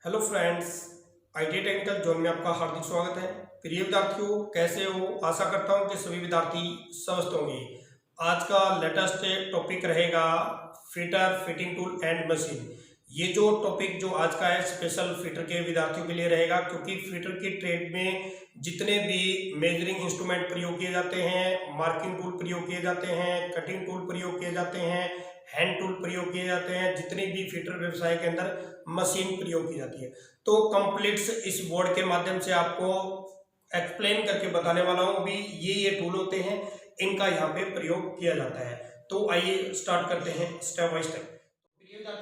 Hello friends, IT technical zone में आपका हार्दिक स्वागत है। प्रिय विद्यार्थियों, कैसे हो? आशा करता हूं कि सभी विद्यार्थी स्वस्थ होंगे। आज का लेटेस्ट टॉपिक रहेगा fitter, fitting tool and machine. ये जो टॉपिक जो आज का है स्पेशल फिटर के विद्यार्थियों के लिए रहेगा, क्योंकि फिटर की ट्रेड में जितने भी मेजरिंग इंस्ट्रूमेंट प्रयोग किए जाते हैं, मार्किंग टूल प्रयोग किए जाते हैं, कटिंग टूल प्रयोग किए जाते हैं, हैंड टूल प्रयोग किए जाते हैं, जितने भी फिटर व्यवसाय के अंदर मशीन प्रयोग की जाती है, तो कंप्लीट्स इस बोर्ड के माध्यम से आपको एक्सप्लेन करके बताने वाला हूं भी ये टूल होते हैं, इनका यहाँ पे प्रयोग किया जाता है। तो आइए स्टार्ट करते हैं स्टेप बाय स्टेप।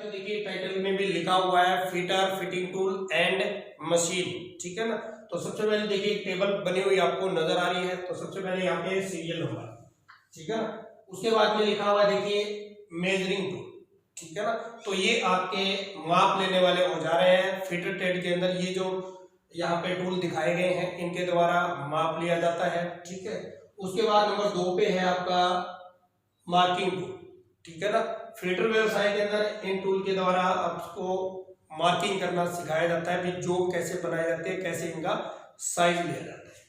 देखिए टाइटल में भी लिखा हुआ है fitter, fitting tool and machine, ठीक है ना। तो सबसे पहले देखिए टेबल बनी हुई आपको नजर आ रही है। तो सबसे पहले यहाँ पे सीरियल नंबर, ठीक है ना। उसके बाद में लिखा हुआ है देखिए मेजरिंग टूल, ठीक है ना। तो ये आपके माप लेने वाले औजार हैं फिटर ट्रेड के अंदर। ये जो यहाँ पे टूल दिखाए गए हैं इनके द्वारा माप लिया जाता है, ठीक है। उसके बाद नंबर 2 पे है आपका मार्किंग टूल, ठीक है ना। फिटर व्यवसाय के अंदर इन टूल के द्वारा आपको मार्किंग करना सिखाया जाता है, भी जॉब कैसे बनाए जाते हैं, कैसे इनका साइज लिया जाता है।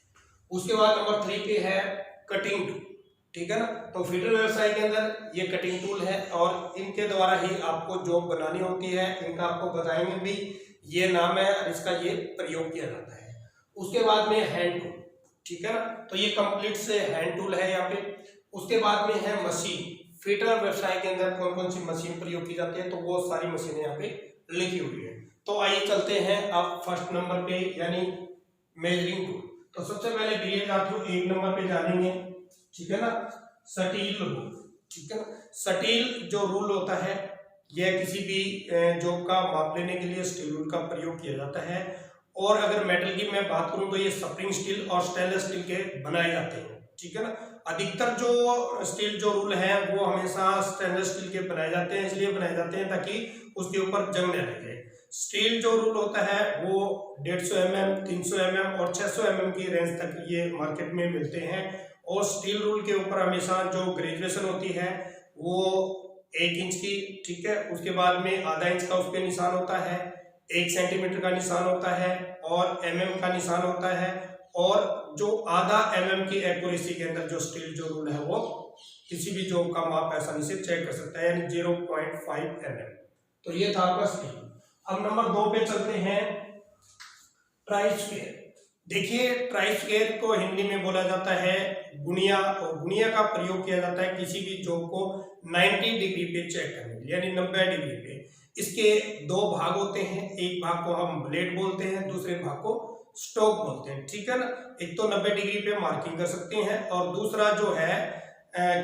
उसके बाद नंबर 3 पे है कटिंग टूल, ठीक है ना। तो फिटर व्यवसाय के अंदर ये कटिंग टूल है और इनके द्वारा ही आपको जॉब बनानी होती है। इनका आपको बताएंगे भी ये नाम है और इसका ये प्रयोग किया जाता है। उसके बाद में हैंड टूल, ठीक है ना। तो ये कंप्लीट से हैंड टूल है यहाँ पे। उसके बाद में है मशीन। फिटर व्यवसाय के अंदर कौन कौन सी मशीन प्रयोग की जाती है, तो वो सारी मशीनें यहाँ पे लिखी हुई है। तो आइए चलते हैं अब फर्स्ट नंबर पे, यानी मेजरिंग टूल। तो सबसे पहले बीए साथियों 1 नंबर पे जानेंगे, ठीक है ना, सटील रूल, ठीक है ना। सटील जो रूल होता है यह किसी भी जॉब का माप लेने के लिए स्टील रूल का प्रयोग किया जाता है। और अगर मेटल की मैं बात करूं तो ये स्प्रिंग स्टील और स्टेनलेस स्टील के बनाए जाते हैं, ठीक है ना। अधिकतर जो स्टील जो रूल है वो हमेशा स्टेनलेस स्टील के बनाए जाते हैं, इसलिए बनाए जाते हैं ताकि उसके ऊपर जंग न लगे। स्टील जो रूल होता है वो 150 mm, 300 mm और 600 mm की रेंज तक ये मार्केट में मिलते हैं। और स्टील रूल के ऊपर हमेशा जो ग्रेजुएशन होती है वो 1 इंच की, ठीक है। उसके बाद में आधा इंच का उस पर निशान होता है, 1 सेंटीमीटर का निशान होता है और mm का निशान होता है। और जो आधा mm की एक्यूरेसी के अंदर जो स्टील जो रूल है वो किसी भी जॉब का माप आसानी से चेक कर सकता है, यानी 0.5 mm। तो ये था आपका स्टील। अब नंबर 2 पे चलते हैं ट्राई स्क्वायर। देखिए ट्राई स्क्वायर को हिंदी में बोला जाता है गुणिया, और गुणिया का प्रयोग किया जाता है किसी भी जॉब को 90 डिग्री पे चेक करने के लिए, यानी 90 डिग्री पे। इसके 2 भाग होते हैं, एक भाग को हम ब्लेड बोलते हैं, दूसरे भाग को स्टॉक बोलते हैं, ठीक है ना। एक तो 90 डिग्री पे मार्किंग कर सकते हैं और दूसरा जो है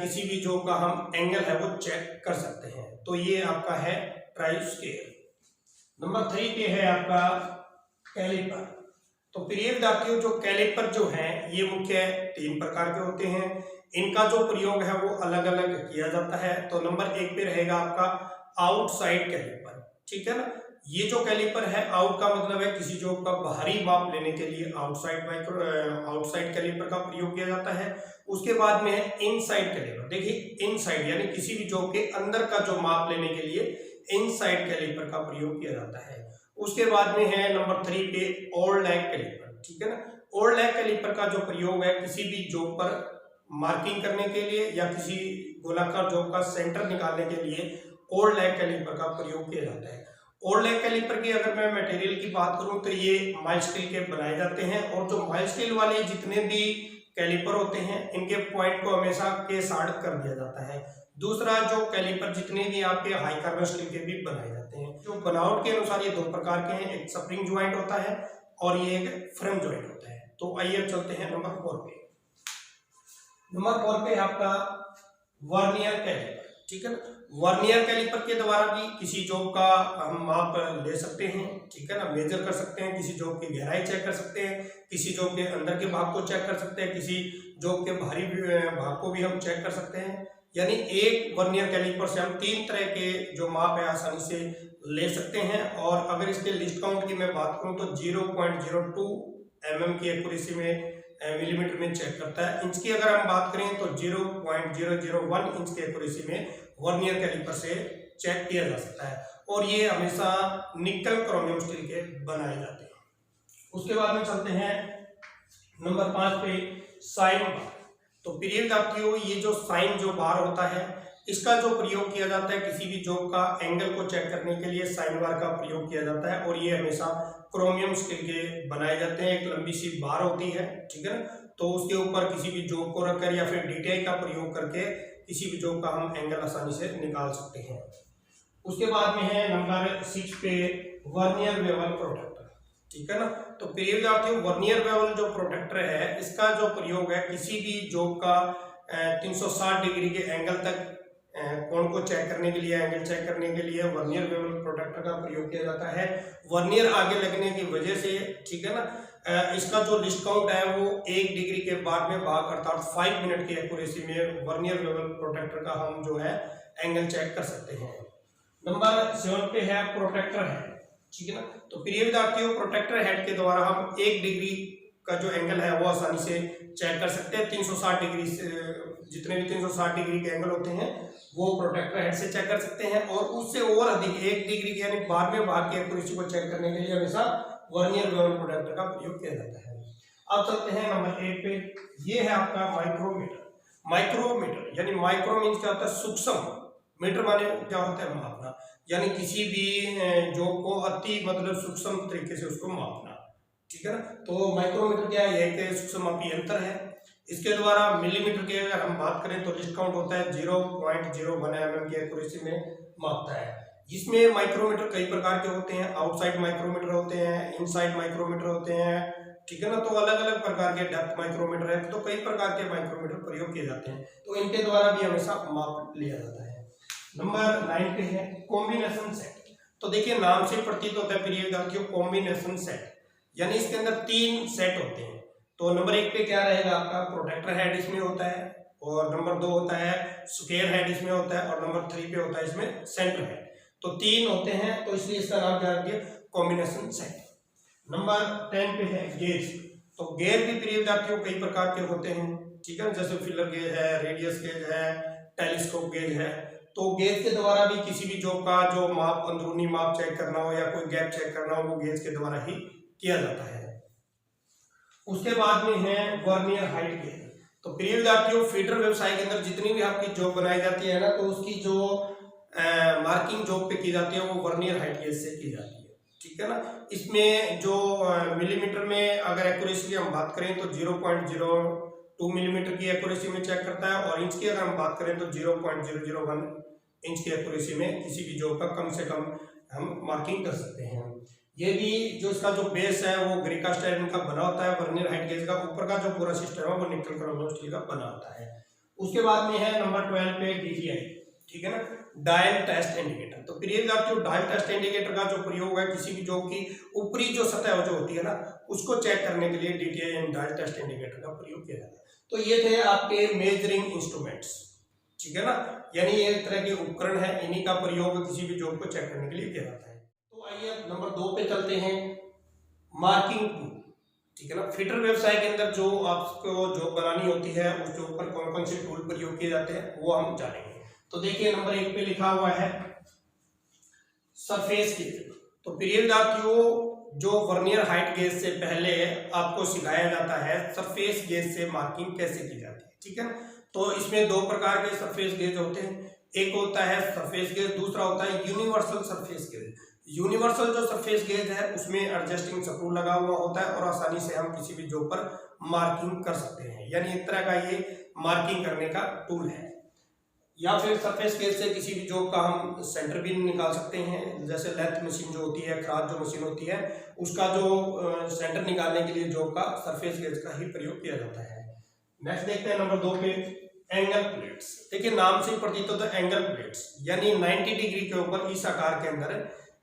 किसी भी जॉब का हम एंगल है वो चेक कर सकते हैं। तो ये आपका है ट्राई स्क्वायर। नंबर 3 पे है आपका कैलिपर। तो प्रिय विद्यार्थियों, जो कैलिपर जो है ये मुख्य 3 प्रकार के होते हैं। इनका जो प्रयोग है वो अलग अलग किया जाता है। तो नंबर 1 पे रहेगा आपका आउटसाइड कैलिपर, ठीक है ना। ये जो कैलिपर है, आउट का मतलब है किसी जॉब का बाहरी माप लेने के लिए आउटसाइड कैलिपर का प्रयोग किया जाता है। उसके बाद में है इनसाइड कैलिपर। देखिए इनसाइड यानी किसी भी जॉब के अंदर का जो माप लेने के लिए इनसाइड कैलिपर का प्रयोग किया जाता है। उसके बाद में है नंबर 3 पे ओल्ड लैग कैलिपर, ठीक है ना। ओल्ड लैग कैलिपर का जो प्रयोग है किसी भी जॉब पर मार्किंग करने के लिए या किसी गोलाकार जॉब का सेंटर निकालने के लिए ओल्ड लैग कैलिपर का प्रयोग किया जाता है। ओल्ड लैग कैलिपर की अगर मैं मटेरियल की बात करूं तो ये माइल्ड स्टील के बनाए जाते हैं। और जो माइल्ड स्टील वाले जितने भी कैलिपर होते हैं इनके पॉइंट को हमेशा के साथ कर दिया जाता है। दूसरा जो कैलिपर जितने भी आपके हाई कार्बन स्टील के भी बनाए जाते हैं। जो बनावट के अनुसार ये 2 प्रकार के हैं, एक स्प्रिंग ज्वाइंट होता है और ये एक फ्रेम ज्वाइंट होता है। तो आइए चलते हैं नंबर 4 पे। नंबर 4 पे आपका वर्नियर कैलिपर, ठीक है ना। वर्नियर कैलिपर के द्वारा भी किसी जॉब का हम माप ले सकते हैं, ठीक है ना, मेजर कर सकते हैं, किसी जॉब की गहराई चेक कर सकते हैं, किसी जॉब के अंदर के भाग को चेक कर सकते हैं, किसी जॉब के बाहरी भाग को भी हम चेक कर सकते हैं। यानी एक वर्नियर कैलिपर से हम 3 तरह के जो माप है आसानी से ले सकते हैं। और अगर इसके लिस्ट काउंट की मैं बात करूं तो 0.02 mm की एक्यूरेसी में मिलीमीटर में चेक करता है। इंच की अगर हम बात करें तो 0.001 इंच की एक्यूरेसी में वर्नियर कैलिपर से चेक किया जा सकता है। और ये हमेशा निकल क्रोमियम स्टील के बनाए जाते हैं। उसके बाद में चलते हैं नंबर 5 पे, साइन बार। तो प्रिय विद्यार्थियों, ये जो साइन जो बार होता है, इसका जो प्रयोग किया जाता है किसी भी जॉब का एंगल को चेक करने के लिए साइन बार का प्रयोग किया जाता है, और ये हमेशा क्रोमियम स्टील के बनाए जाते हैं। एक लंबी सी बार होती है, ठीक है ना, तो उसके ऊपर किसी भी जॉब को रखकर या फिर DTI का प्रयोग करके किसी भी जॉब का हम एंगल आसानी से निकाल सकते हैं। उसके बाद में है नंबर 6 पे, वर्नियर बेवल प्रोटेक्टर, ठीक है ना। तो प्रिय विद्यार्थियों, वर्नियर बेवल जो प्रोटेक्टर है, इसका जो प्रयोग है किसी भी जॉब का 360 डिग्री के एंगल तक कोण को चेक करने के लिए, एंगल चेक करने के लिए वर्नियर बेवल प्रोटेक्टर का प्रयोग किया जाता है। वर्नियर आगे लगने की वजह से, ठीक है ना, इसका जो लिस्ट काउंट है वो 1 डिग्री के बाद में भाग, अर्थात 5 मिनट की एक्यूरेसी में वर्नियर बेवल प्रोटेक्टर का हम जो है एंगल चेक कर सकते हैं। नंबर 7 पे है प्रोटेक्टर हेड, ठीक है ना। तो प्रिय विद्यार्थियों, प्रोटेक्टर हेड के द्वारा हम 1 डिग्री का जो एंगल है वो आसानी से चेक कर सकते हैं। 360 डिग्री से, जितने भी 360 डिग्री के एंगल होते हैं वो प्रोटेक्टर हेड से चेक कर सकते हैं, और उससे और अधिक 1 डिग्री यानी बाद में भाग की एक्यूरेसी को चेक करने के लिए हमेशा वर्नियर बेवल प्रोटेक्टर का प्रयोग किया जाता है। अब चलते हैं नंबर 8 पे, ये है आपका माइक्रोमीटर। माइक्रोमीटर यानी माइक्रो मीन्स क्या होता है, सूक्ष्म, मीटर माने क्या होता है, मापना, यानी किसी भी जॉब को अति मतलब सूक्ष्म तरीके से उसको मापना, ठीक है ना। तो माइक्रोमीटर क्या है, एक सूक्ष्म मापी यंत्र है। इसके द्वारा मिलीमीटर की अगर हम बात करें तो लिस्ट काउंट होता है 0.01 mm की एक्यूरेसी में मापता है। जिसमें माइक्रोमीटर कई प्रकार के होते हैं, आउटसाइड माइक्रोमीटर होते हैं, इनसाइड माइक्रोमीटर होते हैं, ठीक है ना। तो अलग अलग प्रकार के डेप्थ माइक्रोमीटर है, तो कई प्रकार के माइक्रोमीटर प्रयोग किए जाते हैं, तो इनके द्वारा भी हमेशा माप लिया जाता है। नंबर 9 पे है कॉम्बिनेशन सेट। तो देखिए, नाम से प्रतीत होता है प्रिय विद्यार्थियों कॉम्बिनेशन सेट, यानी इसके अंदर 3 सेट होते हैं। तो नंबर 1 पे क्या रहेगा आपका, प्रोटेक्टर हेड इसमें होता है, और नंबर 2 होता है स्क्वायर हेड इसमें होता है, और नंबर 3 पे होता है इसमें सेंटर हेड। तो 3 होते हैं, तो इसलिए इसका नाम क्या रखिए, कॉम्बिनेशन सेट। नंबर 10 पे है गेज। तो गेज भी प्रिय विद्यार्थियों कई प्रकार के होते हैं, ठीक है, जैसे फिलर गेज है, रेडियस गेज है, टेलीस्कोप गेज है। तो गेज के द्वारा भी किसी भी जॉब का जो माप, अंदरूनी माप चेक करना हो या कोई गैप चेक करना हो, वो गेज के द्वारा ही किया जाता है। उसके बाद में है वर्नियर हाइट गेज। तो प्रिय विद्यार्थियों, फीडर व्यवसाय के अंदर जितनी भी आपकी जॉब बनाई जाती है ना, तो उसकी जो मार्किंग जॉब पे की जाती है वो वर्नियर हाइट गेज से की जाती है, ठीक है ना। इसमें जो मिलीमीटर में अगर एक्यूरेसी की हम बात करें तो 0.02 मिलीमीटर की एक्यूरेसी में चेक करता है, और इंच की अगर हम बात करें तो 0.001 इंच की एक्यूरेसी में किसी भी जॉब का कम से कम हम मार्किंग कर सकते हैं। ये भी जो इसका जो बेस है वो ग्रीकास्ट आयरन का बना होता है, वर्नियर हाइट गेज का ऊपर का जो पूरा सिस्टम है वो निकल क्रोमियम स्टील का बना होता है। उसके बाद में है नंबर 12 पे DTI, ठीक है ना, डायल टेस्ट इंडिकेटर। तो प्रिय विद्यार्थियों, डायल टेस्ट इंडिकेटर का जो प्रयोग है किसी भी जॉब की ऊपरी जो सतह जो होती है ना, उसको चेक करने के लिए DTI यानी डायल टेस्ट इंडिकेटर का प्रयोग किया जाता है। तो ये थे आपके मेजरिंग इंस्ट्रूमेंट्स, ठीक है ना, यानी ये एक तरह के उपकरण है, इन्हीं का प्रयोग किसी भी जॉब को चेक करने के लिए किया जाता है। तो आइए नंबर 2 पे चलते हैं, मार्किंग टूल, ठीक है ना। फीडर व्यवसाय के अंदर जो आपको जॉब बनानी होती है उसके ऊपर कौन कौन से टूल प्रयोग किए जाते हैं वो हम जानेंगे। तो देखिए, नंबर 1 पे लिखा हुआ है सरफेस गेज। तो प्रिय विद्यार्थियों, जो वर्नियर हाइट गेज से पहले आपको सिखाया जाता है सरफेस गेज से मार्किंग कैसे की जाती है, ठीक है ना। तो इसमें 2 प्रकार के सरफेस गेज होते हैं, एक होता है सरफेस गेज, दूसरा होता है यूनिवर्सल सरफेस गेज। यूनिवर्सल जो सरफेस गेज है उसमें एडजस्टिंग स्क्रू लगा हुआ होता है, और आसानी से हम किसी भी जॉब पर मार्किंग कर सकते हैं, यानी एक तरह का ये मार्किंग करने का टूल है। या फिर सरफेस गेज से किसी भी जॉब का हम सेंटर भी निकाल सकते हैं, जैसे लेंथ मशीन जो होती है, खराद जो मशीन होती है, उसका जो सेंटर निकालने के लिए जॉब का सरफेस गेज का ही प्रयोग किया जाता है। नेक्स्ट देखते हैं नंबर 2 पे एंगल प्लेट्स। देखिए, नाम से प्रतीत होता है एंगल प्लेट्स, यानी 90 डिग्री के ऊपर इस आकार के अंदर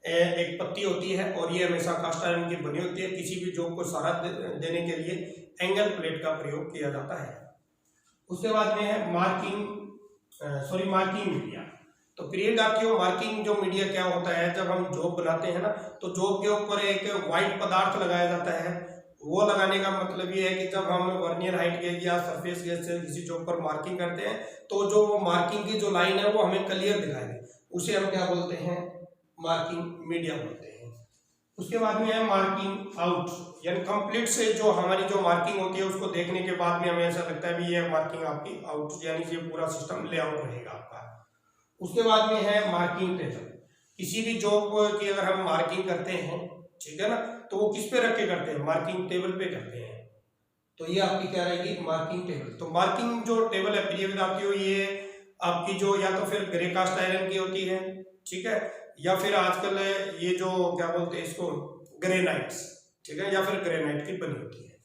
एक पत्ती होती है, और ये हमेशा कास्ट आयरन की बनी होती है। किसी भी जॉब को सहारा देने के लिए एंगल प्लेट का प्रयोग किया जाता है। उसके बाद में है मार्किंग मीडिया। तो प्रिय विद्यार्थियों, मार्किंग जो मीडिया क्या होता है, जब हम जॉब बनाते हैं ना, तो जॉब के ऊपर एक व्हाइट पदार्थ लगाया जाता है। वो लगाने का मतलब ये है कि जब हम वर्नियर हाइट गेज या सरफेस गेज से किसी जॉब पर मार्किंग करते हैं, तो जो मार्किंग की जो लाइन है वो हमें क्लियर दिखाई दे, उसे हम क्या बोलते हैं, मार्किंग मीडिया बोलते हैं। उसके बाद में है मार्किंग आउट, यानी कंप्लीट से जो हमारी जो मार्किंग होती है उसको देखने के बाद में हमें ऐसा लगता है भी ये मार्किंग आपकी आउट, यानी ये पूरा सिस्टम लेआउट रहेगा आपका। उसके बाद में है मार्किंग टेबल। किसी भी जॉब की अगर हम मार्किंग करते हैं, ठीक है ना, तो वो किस पे रख के करते हैं, मार्किंग टेबल पे करते हैं। तो ये आपकी क्या रहेगी, मार्किंग टेबल। तो मार्किंग जो टेबल है प्रिय विद्यार्थियों, ये आपकी जो या तो फिर ग्रे कास्ट आयरन की होती है, ठीक है, या फिर आजकल ये जो क्या बोलते हैं इसको, ग्रेनाइट्स, ठीक है, या फिर ग्रेनाइट की बनी होती है।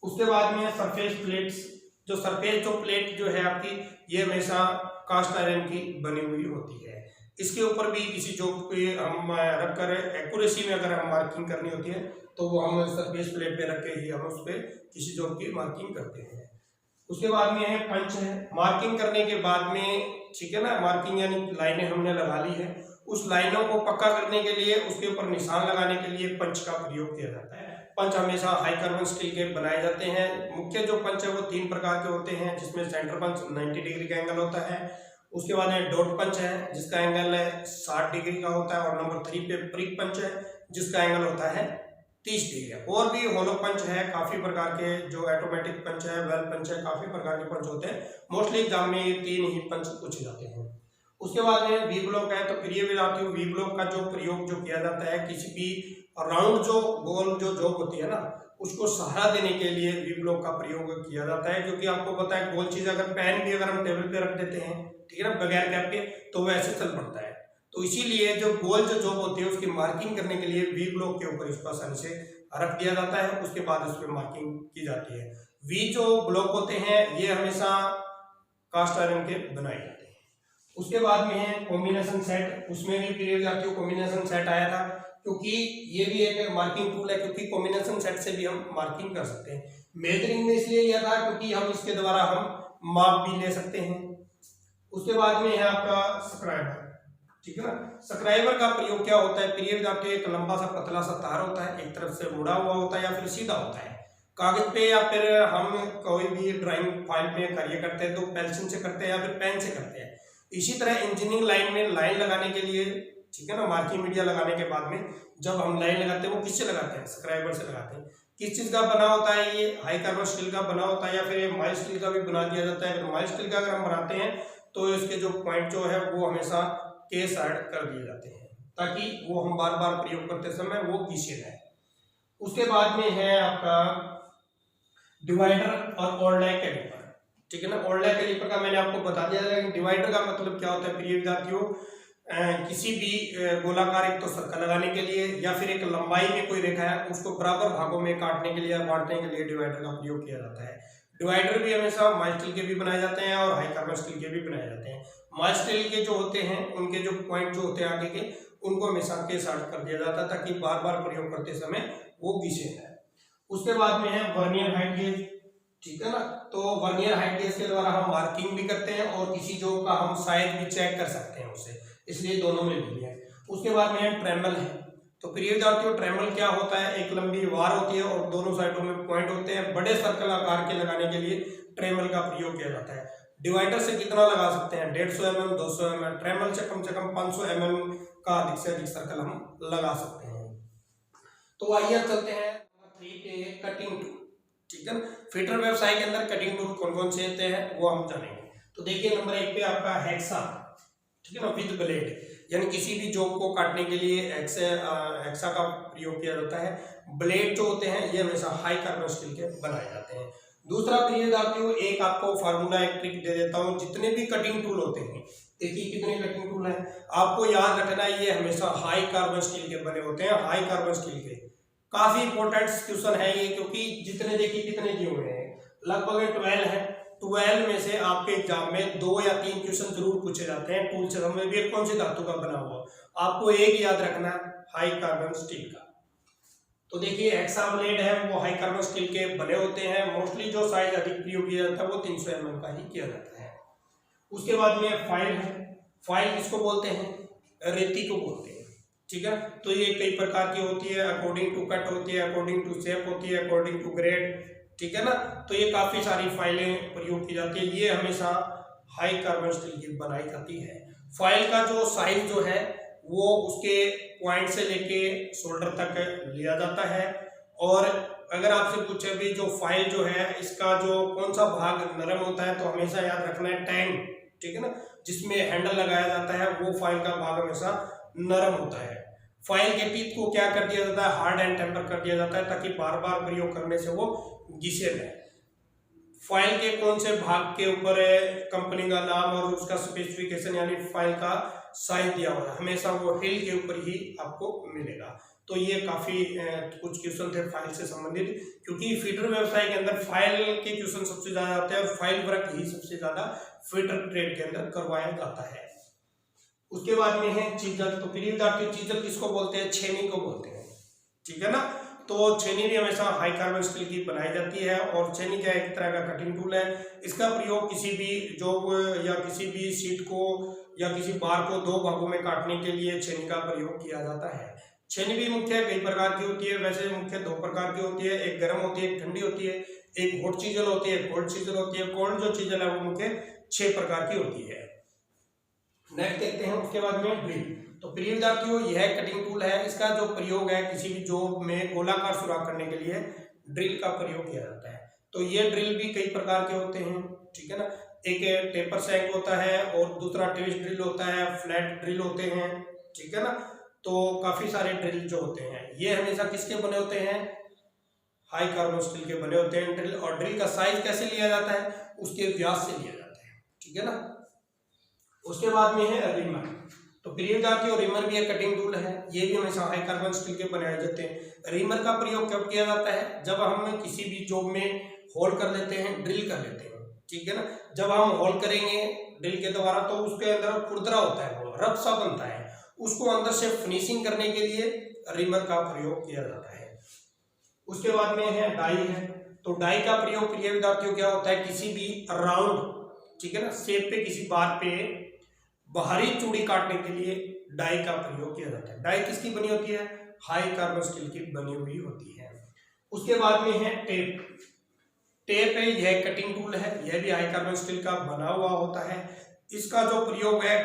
उसके बाद में सरफेस प्लेट्स। जो सरफेस जो प्लेट जो है आपकी, ये हमेशा कास्ट आयरन की बनी हुई होती है। इसके ऊपर भी किसी जॉब पे हम रखकर एक्यूरेसी में अगर हम मार्किंग करनी होती है तो वो हम सरफेस प्लेट पे रख के ही हम उस पर किसी जॉब की मार्किंग करते हैं। उसके बाद में है पंच है। मार्किंग करने के बाद में, ठीक है ना, मार्किंग यानी लाइनें हमने लगा ली है, उस लाइनों को पक्का करने के लिए उसके ऊपर निशान लगाने के लिए पंच का प्रयोग किया जाता है। पंच हमेशा हाई कार्बन स्टील के बनाए जाते हैं। मुख्य जो पंच है वो 3 प्रकार के होते हैं, जिसमें सेंटर पंच 90 डिग्री का एंगल होता है। उसके बाद है डॉट पंच है, जिसका एंगल 60 डिग्री का होता है। और नंबर 3 पे प्रिक पंच है, जिसका एंगल होता है 30 डिग्री। और भी होलो पंच है, काफी प्रकार के, जो ऑटोमेटिक पंच है, वेल पंच है, काफी प्रकार के पंच होते हैं। मोस्टली एग्जाम में ये 3 ही पंच पूछे जाते हैं। उसके बाद में वी ब्लॉक है। तो प्रिय विद्यार्थियों, वी ब्लॉक का जो प्रयोग जो किया जाता है, किसी भी राउंड जो गोल जो जॉब होती है ना, उसको सहारा देने के लिए वी ब्लॉक का प्रयोग किया जाता है। क्योंकि आपको पता है गोल चीज अगर पेन भी अगर हम टेबल पे रख देते हैं, ठीक है ना, बगैर कैप के, तो वो ऐसे चल पड़ता है। तो इसीलिए जो गोल जो जॉब होती है उसकी मार्किंग करने के लिए वी ब्लॉक के ऊपर इसको आसानी से रख दिया जाता है। उसके बाद उस पर मार्किंग की जाती है। वी जो ब्लॉक होते हैं ये हमेशा कास्ट आयरन के बनाए जाते हैं। उसके बाद में है कॉम्बिनेशन सेट। उसमें भी प्रिय विद्यार्थियों कॉम्बिनेशन सेट आया था, क्योंकि ये भी एक मार्किंग टूल है, क्योंकि कॉम्बिनेशन सेट से भी हम मार्किंग कर सकते हैं। मेजरिंग में इसलिए लिया था क्योंकि हम इसके द्वारा हम माप भी ले सकते हैं। उसके बाद में है आपका स्क्राइबर, ठीक है ना। स्क्राइबर का प्रयोग क्या होता है प्रिय विद्यार्थियों, एक लंबा सा पतला सा तार होता है, एक तरफ से मुड़ा हुआ होता है या फिर सीधा होता है। कागज पे या फिर हम कोई भी ड्राइंग फाइल पे कार्य करते हैं तो पेंसिल से करते हैं या फिर पेन से करते हैं। इसी तरह इंजीनियरिंग लाइन में लाइन लगाने के लिए, ठीक है ना, मार्किंग मीडिया लगाने के बाद में जब हम लाइन लगाते हैं वो किससे लगाते हैं, स्क्राइबर से लगाते हैं। किस चीज का बना होता है, ये हाई कार्बन स्टील का बना होता है या फिर माइल्ड स्टील का भी बना दिया जाता है। अगर माइल्ड स्टील का अगर हम बनाते हैं तो इसके जो पॉइंट जो है वो हमेशा के साइड कर दिए जाते हैं, ताकि वो हम बार बार प्रयोग करते समय वो घिसे रहे। उसके बाद में है आपका डिवाइडर और ऑर्डलाइक कैलिपर, ठीक है ना। ऑर्डलाइक कैलिपर का मैंने आपको बता दिया है, लेकिन डिवाइडर का मतलब क्या होता है प्रिय विद्यार्थियों, किसी भी गोलाकार एक तो सर्कल लगाने के लिए या फिर एक लंबाई में कोई रेखा है उसको बराबर भागों में काटने के लिए या बांटने के लिए डिवाइडर का प्रयोग किया जाता है। डिवाइडर भी हमेशा माइल्ड स्टील के भी बनाए जाते हैं और हाई कार्बन स्टील के भी बनाए जाते हैं। माइल्ड स्टील के जो होते हैं उनके जो पॉइंट जो होते हैं आगे के, उनको हमेशा के साइड कर दिया जाता है ताकि बार बार प्रयोग करते समय वो घिसे जाए। उसके बाद में है वर्नियर हाइट गेज, ठीक है ना। तो वर्नियर हाइट गेज के द्वारा हम मार्किंग भी करते हैं और किसी जॉब का हम साइज भी चेक कर सकते हैं उससे, इसलिए दोनों में भी है। उसके बाद में है ट्रेमल है। तो प्रिय विद्यार्थियों, ट्रेमल क्या होता है, एक लंबी वार होती है और दोनों साइडों में पॉइंट होते हैं। बड़े सर्कल आकार के लगाने के लिए ट्रेमल का प्रयोग किया जाता है। डिवाइडर से कितना लगा सकते हैं, 150 mm, 200 mm। ट्रेमल से कम 500 mm का अधिक से अधिक सर्कल हम लगा सकते हैं। तो आइए चलते हैं 3 पे, कटिंग टूल, ठीक है ना। फिटर व्यवसाय के अंदर कटिंग टूल कौन कौन से होते हैं वो हम जानेंगे। तो देखिए नंबर 1 पे आपका हेक्सा, ठीक है ना, विद ब्लेड, यानी किसी भी जॉब को काटने के लिए हेक्सा का प्रयोग किया जाता है। ब्लेड जो होते हैं ये हमेशा हाई कार्बन स्टील के बनाए जाते हैं। दूसरा प्रिय विद्यार्थियों, एक आपको फार्मूला एक ट्रिक दे देता हूं। जितने भी कटिंग टूल होते हैं, देखिए कितने कटिंग टूल हैं, आपको याद रखना है ये हमेशा हाई कार्बन स्टील के बने होते हैं। हाई कार्बन स्टील के काफी इंपॉर्टेंट क्वेश्चन है ये, क्योंकि जितने देखिए कितने दिए हुए हैं, लगभग 12 है। 12 में से आपके एग्जाम में 2 या 3 क्वेश्चन जरूर पूछे जाते हैं। टूल से हमें भी कौन सी धातु का बना हुआ, आपको एक याद रखना, हाई कार्बन स्टील का। तो देखिए हेक्सा ब्लेड है वो हाई कार्बन स्टील के बने होते हैं। मोस्टली जो साइज अधिक प्रयोग किया जाता है वो 300 mm का ही किया जाता है। उसके बाद में फाइल है। फाइल किसको बोलते हैं, रेती को बोलते हैं, ठीक है। तो ये कई प्रकार की होती है, अकॉर्डिंग टू कट होती है, अकॉर्डिंग टू शेप होती है, अकॉर्डिंग टू ग्रेड, ठीक है ना। तो ये काफी सारी फाइलें प्रयोग की जाती है। ये हमेशा हाई कार्बन स्टील की बनाई जाती है। फाइल का जो साइज जो है वो उसके पॉइंट से लेके शोल्डर तक लिया जाता है। और अगर आपसे पूछे भी जो फाइल जो है इसका जो कौन सा भाग नरम होता है, तो हमेशा याद रखना है टैंग, ठीक है ना, जिसमें हैंडल लगाया जाता है वो फाइल का भाग हमेशा नरम होता है। फाइल के टीथ को क्या कर दिया जाता है, हार्ड एंड टेम्पर कर दिया जाता है, ताकि बार बार प्रयोग करने से वो घिसे नहीं। फाइल के कौन से भाग के ऊपर कंपनी का नाम और उसका स्पेसिफिकेशन यानी फाइल का साइज दिया हुआ है, हमेशा वो हिल के ऊपर ही आपको मिलेगा। तो ये काफी कुछ क्वेश्चन थे फाइल से संबंधित, क्योंकि फीडर व्यवसाय के अंदर फाइल के क्वेश्चन सबसे ज्यादा आते हैं और फाइल वर्क ही सबसे ज्यादा फीडर ट्रेड के अंदर करवाया जाता है। उसके बाद में है चीजल। तो प्रिय विद्यार्थियों, चीजल किसको बोलते हैं, छेनी को बोलते हैं, ठीक है ना। तो छेनी भी हमेशा हाई कार्बन स्टील की बनाई जाती है और छेनी क्या एक तरह का कटिंग टूल है। इसका प्रयोग किसी भी जॉब या किसी भी शीट को या किसी बार को दो भागों में काटने के लिए छेनी का प्रयोग किया जाता है। छेनी भी मुख्य कई प्रकार की होती है, वैसे मुख्य दो प्रकार की होती है, एक गर्म होती है, एक ठंडी होती है, एक हॉट चीजल होती है, एक कोल्ड चीजल होती है। कोल्ड जो चीजल है वो मुख्य 6 प्रकार की होती है। नेक्स्ट देखते हैं उसके बाद में ड्रिल। तो प्रिय विद्यार्थियों, यह कटिंग टूल है, इसका जो प्रयोग है किसी भी जॉब में गोलाकार सुराख करने के लिए ड्रिल का प्रयोग किया जाता है। तो ये ड्रिल भी कई प्रकार के होते हैं, ठीक है ना। एक टेपर सैंक होता है और दूसरा ट्विस्ट ड्रिल होता है, फ्लैट ड्रिल होते हैं, ठीक है ना। तो काफी सारे ड्रिल जो होते हैं ये हमेशा किसके बने होते हैं, हाई कार्बन स्टील के बने होते हैं ड्रिल। और ड्रिल का साइज कैसे लिया जाता है, उसके व्यास से लिया जाता है, ठीक है ना। उसके बाद में है रिमर। तो प्रिय विद्यार्थियों, रिमर भी एक कटिंग टूल है, ये भी हमेशा हाई कार्बन स्टील के बनाए जाते हैं। रिमर का प्रयोग कब किया जाता है, जब हम किसी भी जॉब में होल कर लेते हैं, ड्रिल कर लेते हैं, ठीक है ना। जब हम होल करेंगे ड्रिल के द्वारा तो उसके अंदर खुरदरा होता है, वो रफ सा बनता है, उसको अंदर से फिनिशिंग करने के लिए रिमर का प्रयोग किया जाता है। उसके बाद में है डाई है। तो डाई का प्रयोग प्रिय विद्यार्थियों क्या होता है, किसी भी राउंड, ठीक है ना, शेप पे किसी बार पे बाहरी चूड़ी काटने के लिए डाई का प्रयोग किया जाता है। डाई किसकी बनी होती है, हाई कार्बन स्टील की बनी हुई होती है। उसके बाद में है टेप। टेप है, यह कटिंग टूल है, यह भी हाई कार्बन स्टील का बना हुआ होता है। इसका जो प्रयोग है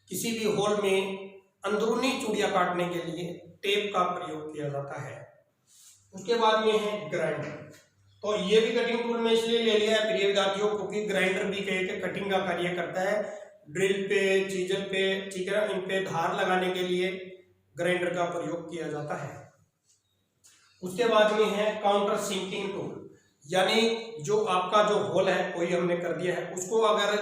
किसी भी होल में अंदरूनी चूड़ियां काटने के लिए टेप का प्रयोग किया जाता है। उसके बाद में है ग्राइंडर। तो ये भी कटिंग टूल में इसलिए ले लिया है प्रिय विद्यार्थियों, क्योंकि ग्राइंडर भी कहीं कटिंग का कार्य करता है। ड्रिल पे, चीजल पे, ठीक है, इन पे धार लगाने के लिए ग्राइंडर का प्रयोग किया जाता है। उसके बाद में है काउंटर सिंकिंग टूल, यानी जो आपका जो होल है कोई हमने कर दिया है, उसको अगर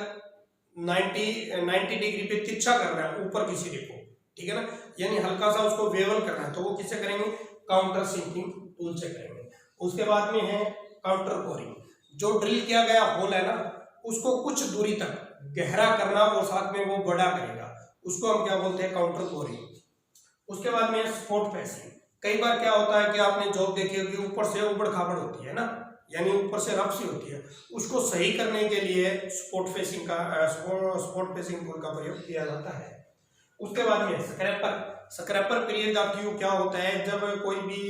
90 डिग्री पे तिरछा करना है ऊपर की सिरे को, ठीक है ना, यानी हल्का सा उसको वेवल करना है, तो वो किससे करेंगे, काउंटर सिंकिंग टूल से करेंगे। उसके बाद में है काउंटर कोरिंग। जो ड्रिल किया गया होल है ना, उसको कुछ दूरी तक गहरा करना और साथ में वो बड़ा करेगा, उसको हम क्या बोलते हैं, काउंटर कोरिंग। उसके बाद में स्पॉट फेसिंग। कई बार क्या होता है कि आपने जॉब देखी होगी, ऊपर से उबड़ खाबड़ होती है ना, यानी ऊपर से रफ सी होती है, उसको सही करने के लिए स्पॉट फेसिंग टूल का प्रयोग किया जाता है। उसके बाद में स्क्रैपर। स्क्रैपर प्रिय विद्यार्थियों क्या होता है, जब कोई भी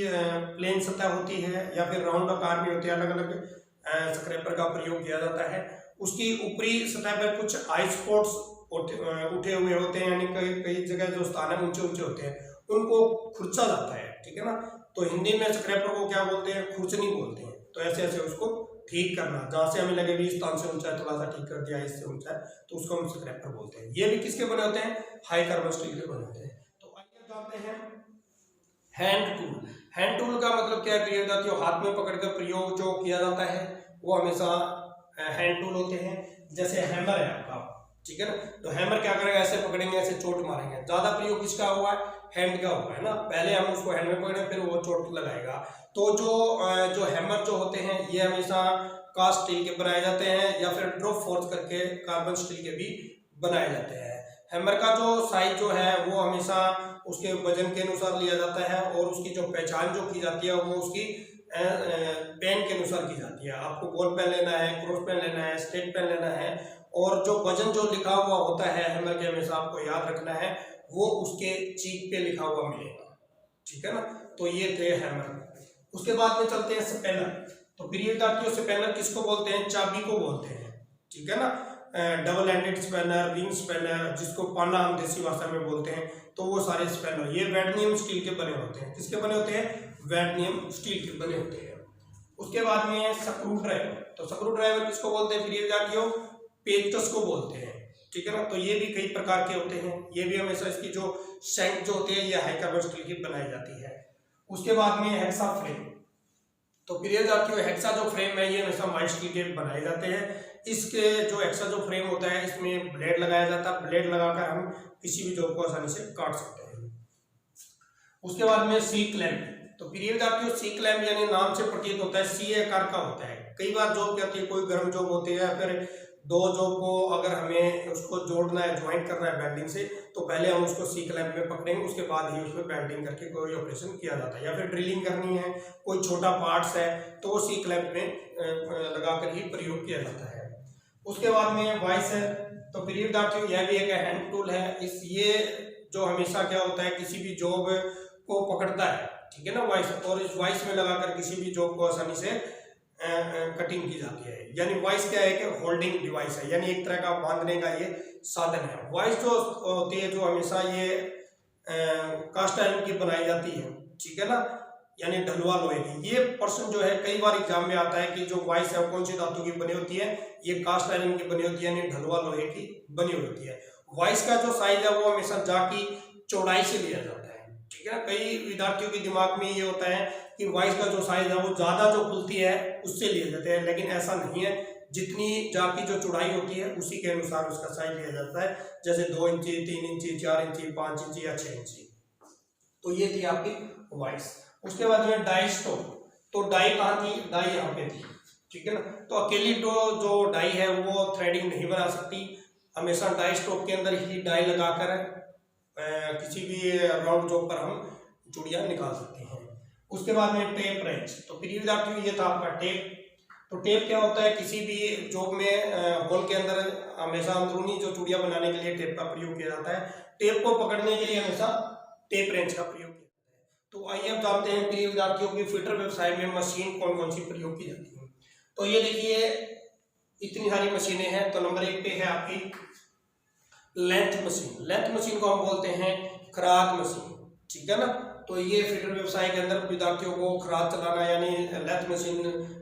प्लेन सतह होती है या फिर राउंड आकार में होती है, अलग अलग स्क्रैपर का प्रयोग किया जाता है। उसकी ऊपरी सतह पर कुछ आइस स्पॉट्स उठे हुए होते हैं, यानी कई जगह जो स्थान है ऊंचे ऊंचे होते हैं, उनको खुरचा जाता है, ठीक है ना। तो हिंदी में स्क्रैपर को क्या बोलते हैं, खुरचनी बोलते हैं। तो ऐसे ऐसे उसको ठीक करना, जहां से हमें लगे भी इस स्थान से ऊंचा है, थोड़ा सा ठीक कर दिया, इससे ऊंचा है, तो उसको हम स्क्रैपर बोलते हैं। ये भी किसके बने होते हैं, हाई कार्बन स्टील के बने होते हैं। तो आइए जानते हैं हैंड टूल। हैंड टूल का मतलब क्या है प्रिय विद्यार्थियों, हाथ में पकड़कर प्रयोग जो किया जाता है वो हमेशा हैंड टूल होते हैं। जैसे हैमर है आपका, ठीक है ना, तो हैमर क्या करेगा, ऐसे पकड़ेंगे, ऐसे चोट मारेंगे। ज्यादा प्रयोग किसका हुआ है, हैंड का हुआ है ना, पहले हम उसको हैंड में पकड़े फिर वो चोट लगाएगा। तो जो हैमर जो होते हैं ये हमेशा कास्ट स्टील के बनाए जाते हैं या फिर ड्रॉप फोर्स करके कार्बन स्टील के भी बनाए जाते हैं। हैमर का जो साइज जो है वो हमेशा उसके वजन के अनुसार लिया जाता है और उसकी जो पहचान जो की जाती है वो उसकी पेन के अनुसार की जाती है। आपको बॉल पेन लेना है, क्रॉस पेन लेना है, स्टेट पेन लेना है, और जो वजन जो लिखा हुआ होता है हैमर के, हमेशा आपको याद रखना है वो उसके चीक पे लिखा हुआ मिलेगा, ठीक है ना। तो ये थे हैमर। उसके बाद में चलते हैं स्पेनर। तो प्रिय विद्यार्थियों, स्पेनर किसको बोलते हैं, चाबी को बोलते हैं, ठीक है ना। Double ended spanner, ring spanner, जिसको पाना हम देसी भाषा में बोलते हैं, तो वो सारे स्पैनर ये वैडनियम स्टील के बने होते हैं। किसके बने होते हैं? वैडनियम स्टील के बने होते हैं। उसके बाद में स्क्रू ड्राइवर। तो स्क्रू ड्राइवर किसको बोलते हैं प्रिय विद्यार्थियों? पेचकस को बोलते हैं, ठीक है ना। तो ये भी कई प्रकार के होते हैं। ये भी हमेशा इसकी जो शैंक जो होते हैं ये हाई कार्बन स्टील की बनाई जाती है। उसके बाद में हेक्सा फ्रेम। तो प्रिय विद्यार्थियों हेक्सा जो फ्रेम है ये हमेशा माइल्ड स्टील के बनाए जाते हैं। इसके जो हेक्सा जो फ्रेम होता है इसमें ब्लेड लगाया जाता है। ब्लेड लगाकर हम किसी भी जॉब को आसानी से काट सकते हैं। उसके बाद में सी क्लैंप। तो प्रिय विद्यार्थियों सी क्लैंप यानी नाम से प्रतीत होता है सी आकार का होता है। कई बार जॉब क्या होती है, कोई गर्म जॉब होती है या फिर दो जॉब को अगर हमें उसको जोड़ना है, ज्वाइंट करना है बेल्डिंग से, तो पहले हम उसको सी क्लैंप में पकड़ेंगे, उसके बाद ही उसमें बेल्डिंग करके कोई ऑपरेशन किया जाता है। या फिर ड्रिलिंग करनी है, कोई छोटा पार्ट्स है तो वो सी क्लैंप में लगाकर ही प्रयोग किया जाता है। उसके बाद में वाइस है। तो प्रिय विद्यार्थियों यह भी एक हैंड टूल है। ये जो हमेशा क्या होता है किसी भी जॉब को पकड़ता है, ठीक है ना, वाइस, और इस वाइस में लगाकर किसी भी जॉब को आसानी से कटिंग की जाती है। यानी वाइस क्या है कि होल्डिंग डिवाइस है, यानी एक तरह का बांधने का ये साधन है। वाइस जो होती है जो हमेशा ये कास्ट आयरन की बनाई जाती है, ठीक है ना, यानी ढलुआ लोहे की। ये प्रश्न जो है कई बार एग्जाम में आता है कि जो वाइस है वो कौन सी धातु की बनी होती है? ये कास्ट आयरन की बनी होती है, यानी ढलुआ लोहे की बनी होती है। वाइस का जो साइज है वो हमेशा जा की चौड़ाई से लिया जाता है, ठीक है। कई विद्यार्थियों के दिमाग में ये होता है कि वाइस का जो साइज है वो ज्यादा जो खुलती है उससे लिए जाते हैं, लेकिन ऐसा नहीं है। जितनी जा की जो चौड़ाई होती है उसी के अनुसार उसका साइज लिया जाता है। जैसे 2 इंची, 3 इंची, 4 इंची, 5 इंची या 6 इंची। तो ये थी आपकी वाइस। उसके बाद में डाई स्टॉक। तो डाई कहाँ थी? डाई यहाँ पे थी, ठीक है ना। तो अकेली जो डाई है वो थ्रेडिंग नहीं बना सकती। हमेशा डाई स्टॉक के अंदर ही डाई लगाकर किसी भी राउंड जॉब पर हम चूड़ियां निकाल सकते हैं। उसके बाद में टेप रेंच। तो प्रिय विद्यार्थियों ये था आपका टेप। तो टेप क्या होता है? किसी भी जॉब में होल के अंदर हमेशा अंदरूनी जो चूड़ियां बनाने के लिए टेप का प्रयोग किया जाता है। टेप को पकड़ने के लिए हमेशा टेप रेंच का प्रयोग किया जाता है। तो आइए अब जानते हैं प्रिय विद्यार्थियों की फिटर व्यवसाय में मशीन कौन कौन सी प्रयोग की जाती है। तो ये देखिए इतनी सारी मशीनें हैं। तो नंबर 1 पे है आपकी लेंथ मशीन। लेंथ मशीन को हम बोलते हैं खराद मशीन, ठीक है ना। तो ये फिटर व्यवसाय के अंदर विद्यार्थियों को खराद चलाना, यानी लेंथ मशीन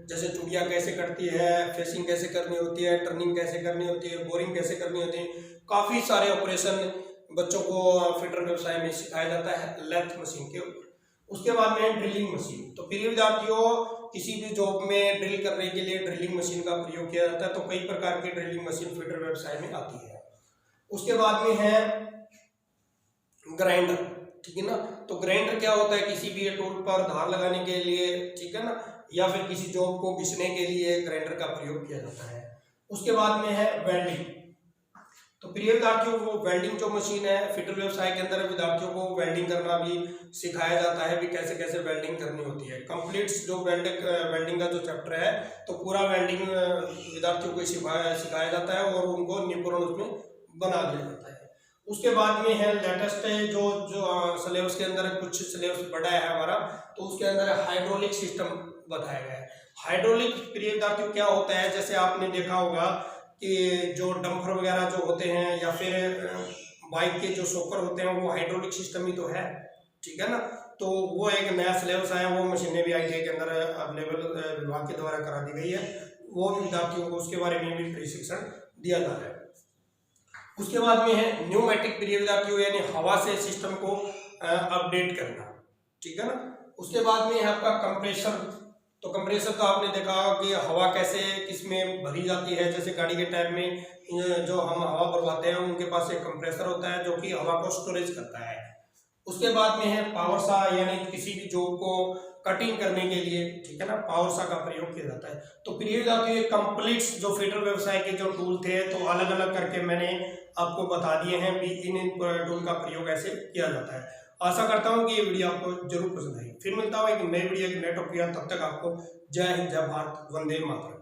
जैसे चूड़ियां कैसे कटती है, फेसिंग कैसे करनी होती है, टर्निंग कैसे करनी होती है, बोरिंग कैसे करनी होती है, काफी सारे ऑपरेशन बच्चों को फिटर व्यवसाय में सिखाया जाता है लेंथ मशीन के ऊपर। उसके बाद में ड्रिलिंग मशीन। तो प्रिय विद्यार्थियों किसी भी जॉब में ड्रिल करने के लिए ड्रिलिंग मशीन का प्रयोग किया जाता है। तो कई प्रकार की ड्रिलिंग मशीन फिटर व्यवसाय में आती है। उसके बाद में है ग्राइंडर, ठीक है ना। तो ग्राइंडर क्या होता है? किसी भी टूल पर धार लगाने के लिए, ठीक है ना, या फिर किसी जॉब को घिसने के लिए ग्राइंडर का प्रयोग किया जाता है। उसके बाद में है वेल्डिंग। तो प्रिय विद्यार्थियों वो वेल्डिंग जो मशीन है फिटर व्यवसाय के अंदर विद्यार्थियों को वेल्डिंग करना भी सिखाया जाता है, भी कैसे कैसे वेल्डिंग करनी होती है। कंप्लीट जो वेल्डिंग का जो चैप्टर है तो पूरा वेल्डिंग विद्यार्थियों को सिखाया जाता है और उनको निपुण उसमें बना दिया जाता है। उसके बाद में है लेटेस्ट जो सिलेबस के अंदर कुछ सिलेबस बढ़ा है हमारा, तो उसके अंदर हाइड्रोलिक सिस्टम बताया गया है। हाइड्रोलिक प्रिय विद्यार्थियों क्या होता है? जैसे आपने देखा होगा कि जो डंपर वगैरह जो होते हैं या फिर बाइक के जो शॉकर होते हैं वो हाइड्रोलिक सिस्टम ही तो है, ठीक है ना। तो वो एक नया सिलेबस आया, वो मशीनें भी ITI के अंदर अवेलेबल विभाग के द्वारा करा दी गई है। वो विद्यार्थियों को उसके बारे में भी प्रशिक्षण दिया जा रहा है। उसके बाद में है न्यूमेटिक प्रिय विद्यार्थियों, यानी हवा से सिस्टम को अपडेट करना, ठीक है ना। उसके बाद में है आपका कंप्रेसर। तो कंप्रेसर तो आपने देखा कि हवा कैसे किसमें भरी जाती है। जैसे गाड़ी के टाइप में जो हम हवा भरवाते हैं उनके पास एक कंप्रेसर होता है जो कि हवा को स्टोरेज करता है। उसके बाद में है पावर सा, यानी किसी भी जॉब को कटिंग करने के लिए, ठीक है ना, पावर सा का प्रयोग किया जाता है। तो प्रिय विद्यार्थियों ये कंप्लीट जो फिटर व्यवसाय के जो टूल थे तो अलग अलग करके मैंने आपको बता दिए हैं भी इन टूल का प्रयोग ऐसे किया जाता है। आशा करता हूँ कि ये वीडियो आपको जरूर पसंद आई। फिर मिलता हूँ एक नई वीडियो, एक नए टॉपिक। तब तक आपको जय हिंद, जय भारत, वंदे मातरम।